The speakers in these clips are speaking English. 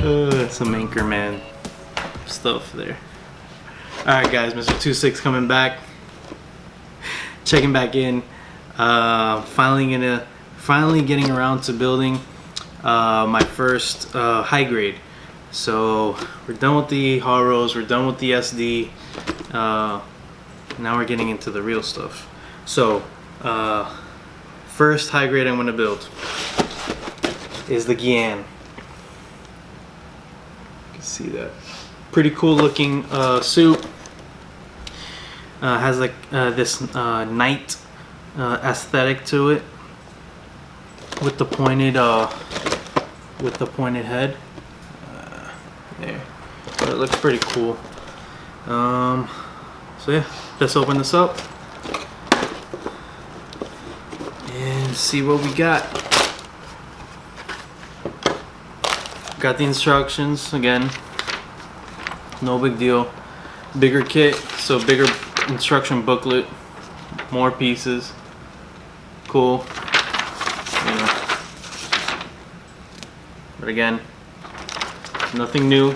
Some Anchorman stuff there. Alright guys, MR.TwoSix coming back. Checking back in. Finally getting around to building my first high grade. So we're done with the Haros, we're done with the SD. Now we're getting into the real stuff. So first high grade I'm going to build is the Gyan. You can see that. Pretty cool looking suit. Has like this knight aesthetic to it with the pointed head. There. So it looks pretty cool. So yeah, let's open this up and see what we got. Got the instructions again. No big deal. Bigger kit, so bigger instruction booklet, more pieces. Cool. You know. But again, nothing new.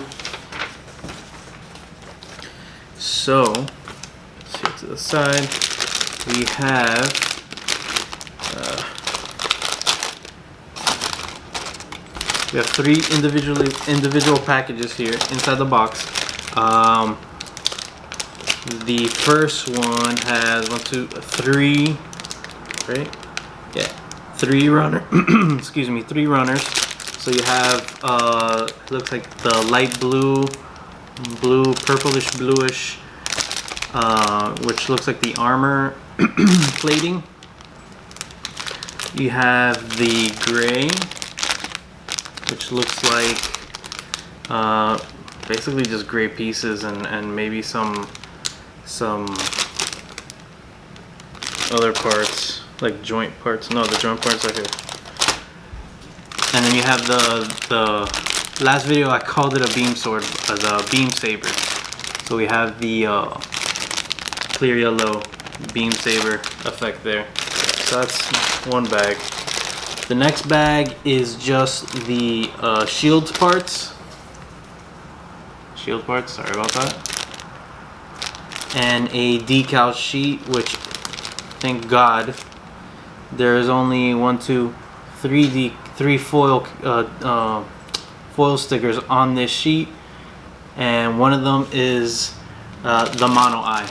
So let's see to the side. We have three individual packages here inside the box. The first one has 1, 2, 3, right? Yeah, 3 runner. Excuse me, 3 runners. So you have it looks like the light blue, purplish bluish, which looks like the armor plating. You have the gray, which looks like basically just gray pieces and maybe some other parts, like joint parts. No, the joint parts are here. And then you have the last video I called it a beam sword, the beam saber. So we have the clear yellow beam saber effect there. So that's one bag. The next bag is just the shield parts. Sorry about that. And a decal sheet, which thank God there is only 3 foil stickers on this sheet, and one of them is the mono eye.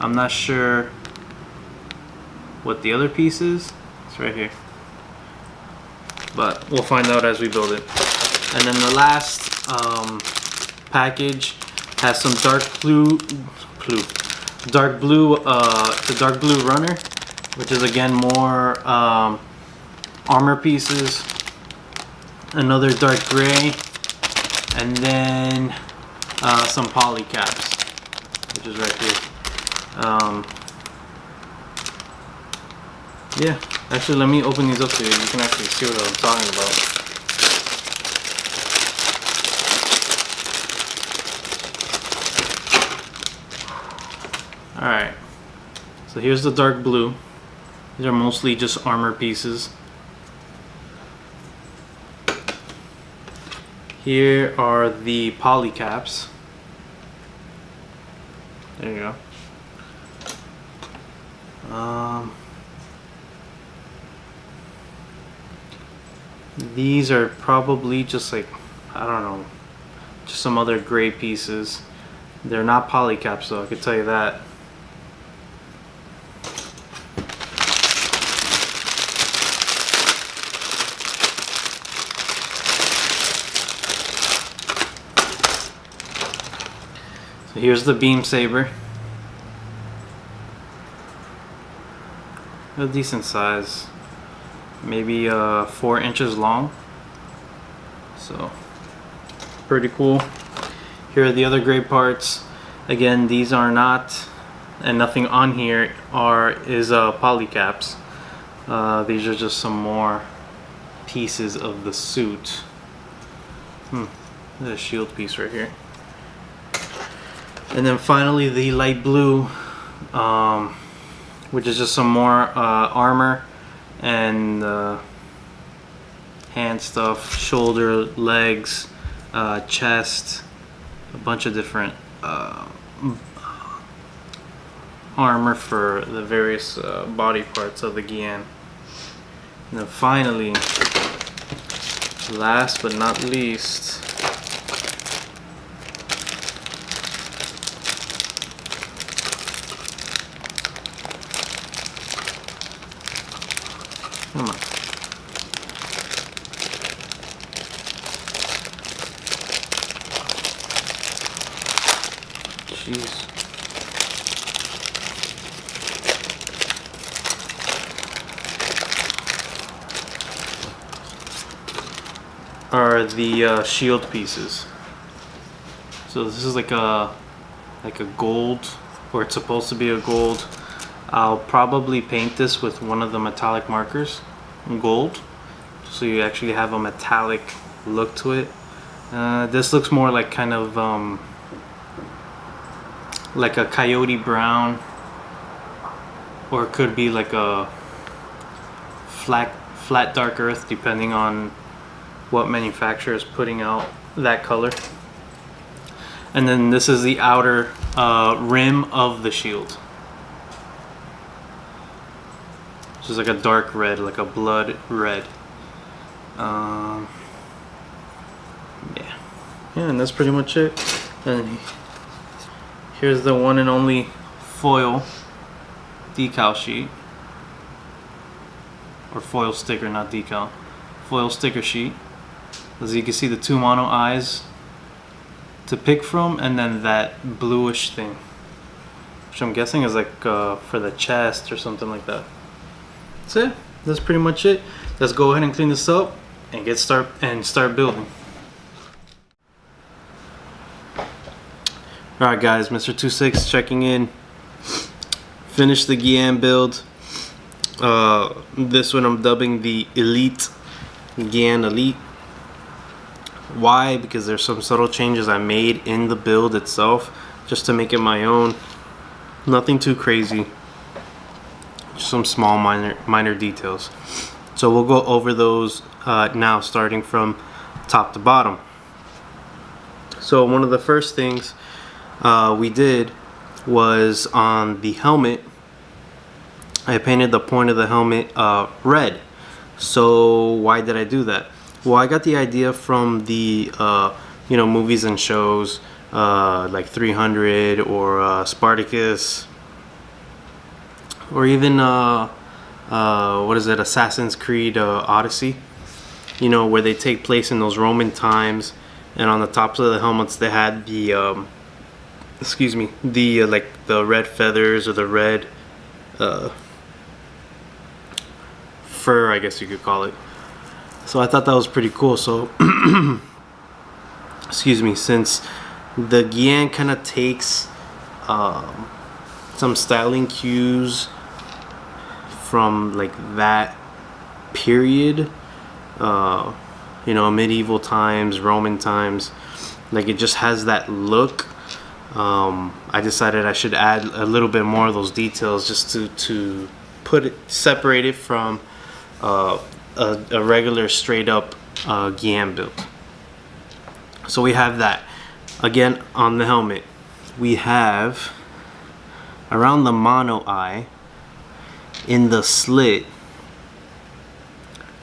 I'm not sure what the other piece is. It's right here, but we'll find out as we build it. And then the last package has some dark blue runner, which is again more armor pieces. Another dark gray, and then some poly caps, which is right here. Yeah, actually, let me open these up so you can actually see what I'm talking about. Alright, so here's the dark blue. These are mostly just armor pieces. Here are the poly caps. There you go. These are probably just like, I don't know, just some other gray pieces. They're not poly caps though, I could tell you that. So here's the beam saber. A decent size, maybe 4 inches long. So pretty cool. Here are the other gray parts. Again, these are not, and nothing on here is poly caps. These are just some more pieces of the suit. There's a shield piece right here. And then finally the light blue, which is just some more armor and hand stuff, shoulder, legs, chest, a bunch of different armor for the various body parts of the Gyan. And then finally, last but not least, come on. Jeez. Are the shield pieces. So this is like a gold, or it's supposed to be a gold. I'll probably paint this with one of the metallic markers in gold, so you actually have a metallic look to it. This looks more like kind of like a coyote brown, or it could be like a flat dark earth, depending on what manufacturer is putting out that color. And then this is the outer rim of the shield. This is like a dark red, like a blood red. Yeah, and that's pretty much it. And here's the one and only foil decal sheet, or foil sticker, not decal. Foil sticker sheet. As you can see, the two mono eyes to pick from, and then that bluish thing, which I'm guessing is like for the chest or something like that. That's it. That's pretty much it. Let's go ahead and clean this up and start building. Alright guys, MR.TwoSix checking in. Finished the Gyan build. This one I'm dubbing the Elite, Gyan Elite. Why? Because there's some subtle changes I made in the build itself just to make it my own. Nothing too crazy, just some small minor details. So we'll go over those now, starting from top to bottom. So one of the first things we did was on the helmet. I painted the point of the helmet red. So why did I do that? Well, I got the idea from the movies and shows like 300 or Spartacus, or even what is it, Assassin's Creed Odyssey, where they take place in those Roman times, and on the tops of the helmets they had the like the red feathers, or the red fur, I guess you could call it. So I thought that was pretty cool. So excuse me, since the Gyan kind of takes some styling cues from like that period, medieval times, Roman times, like it just has that look. I decided I should add a little bit more of those details, just to separate it from a regular straight up Gyan build. So we have that. Again, on the helmet we have, around the mono eye, in the slit,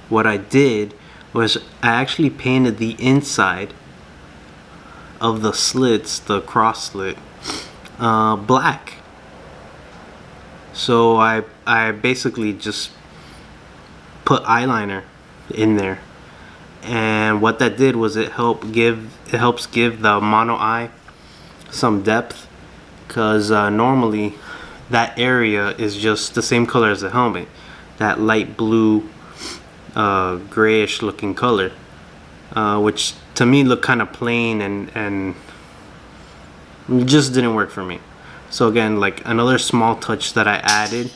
what I did was I actually painted the inside of the slits, the cross slit, black. So I basically just put eyeliner in there, and what that did was it helps give the mono eye some depth, because normally that area is just the same color as the helmet, that light blue grayish looking color, which to me looked kind of plain and just didn't work for me. So again, like another small touch that I added,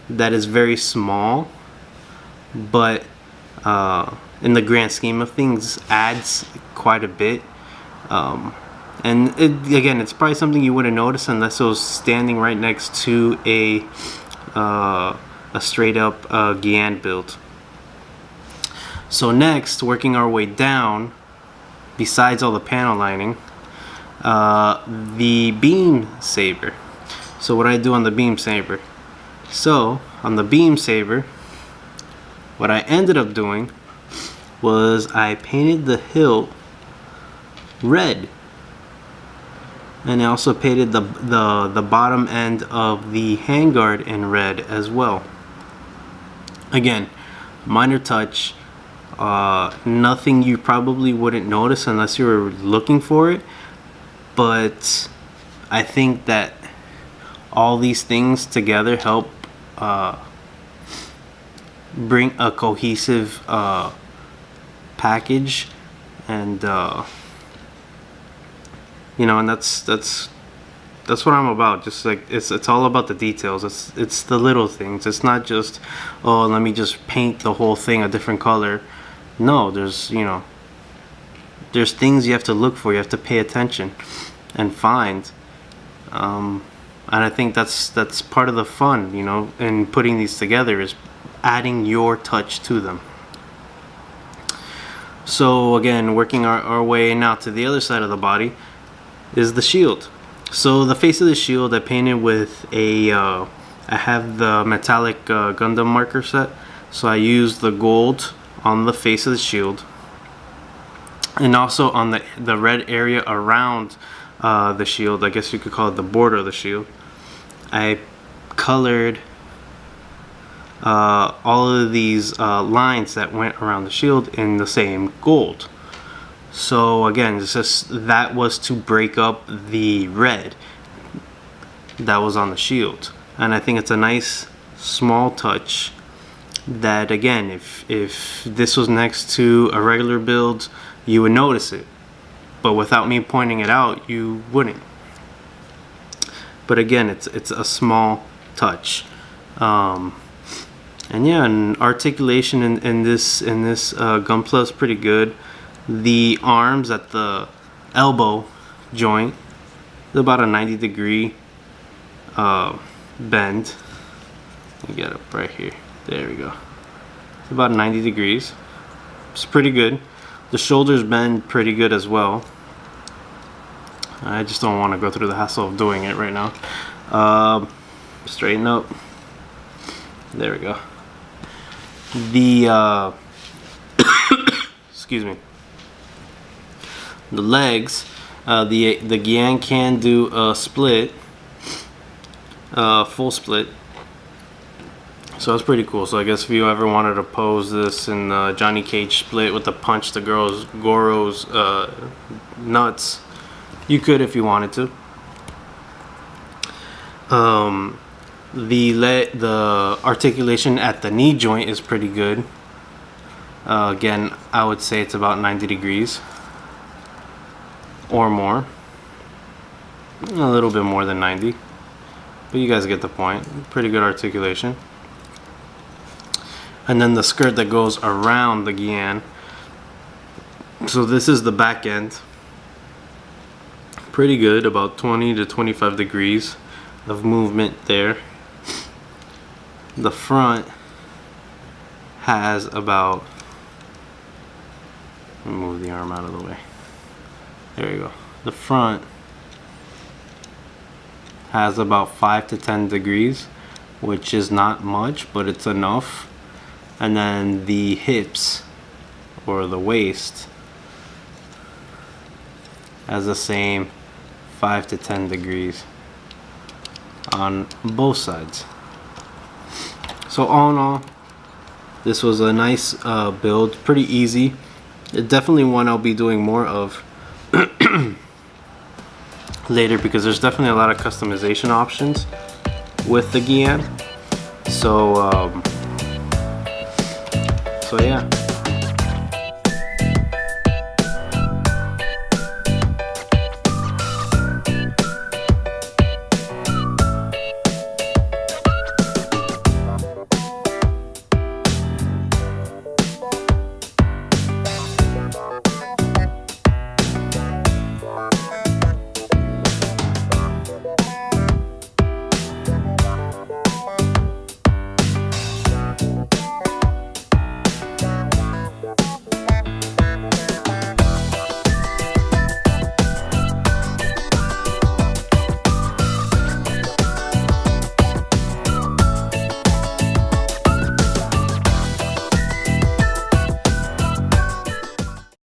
that is very small, but in the grand scheme of things adds quite a bit. And again, it's probably something you wouldn't notice unless it was standing right next to a straight up Gyan build. So next, working our way down, besides all the panel lining, the beam saber. So what I do on the beam saber. So on the beam saber, what I ended up doing was I painted the hilt red, and I also painted the bottom end of the handguard in red as well. Again, minor touch, nothing you probably wouldn't notice unless you were looking for it, but I think that all these things together help bring a cohesive package, and you know, and that's what I'm about. Just like it's all about the details. It's the little things. It's not just, oh, let me just paint the whole thing a different color. No, there's, you know, there's things you have to look for. You have to pay attention and find. And I think that's part of the fun, you know, in putting these together, is adding your touch to them. So again, working our way now to the other side of the body is the shield. So the face of the shield I painted with a I have the metallic Gundam marker set, so I used the gold on the face of the shield, and also on the red area around the shield, I guess you could call it the border of the shield. I colored all of these lines that went around the shield in the same gold. So again, it's just, that was to break up the red that was on the shield, and I think it's a nice small touch that, again, if this was next to a regular build, you would notice it, but without me pointing it out, you wouldn't. But again, it's a small touch, and yeah, and articulation in this Gunpla is pretty good. The arms at the elbow joint is about a 90-degree bend. You get it right here. There we go. It's about 90 degrees. It's pretty good. The shoulders bend pretty good as well. I just don't want to go through the hassle of doing it right now. Straighten up. There we go. The excuse me. The legs, the Gyan can do a split, full split. So that's pretty cool. So I guess if you ever wanted to pose this in Johnny Cage split with the punch the Goro's nuts, you could if you wanted to. The articulation at the knee joint is pretty good. Again, I would say it's about 90 degrees or more. A little bit more than 90, but you guys get the point. Pretty good articulation. And then the skirt that goes around the Gyan. So this is the back end. Pretty good, about 20 to 25 degrees of movement there. The front has about, let me move the arm out of the way. There you go. The front has about 5 to 10 degrees, which is not much, but it's enough. And then the hips, or the waist, has the same 5 to 10 degrees on both sides. So all in all, this was a nice build, pretty easy. Definitely one I'll be doing more of later, because there's definitely a lot of customization options with the Gyan. So yeah.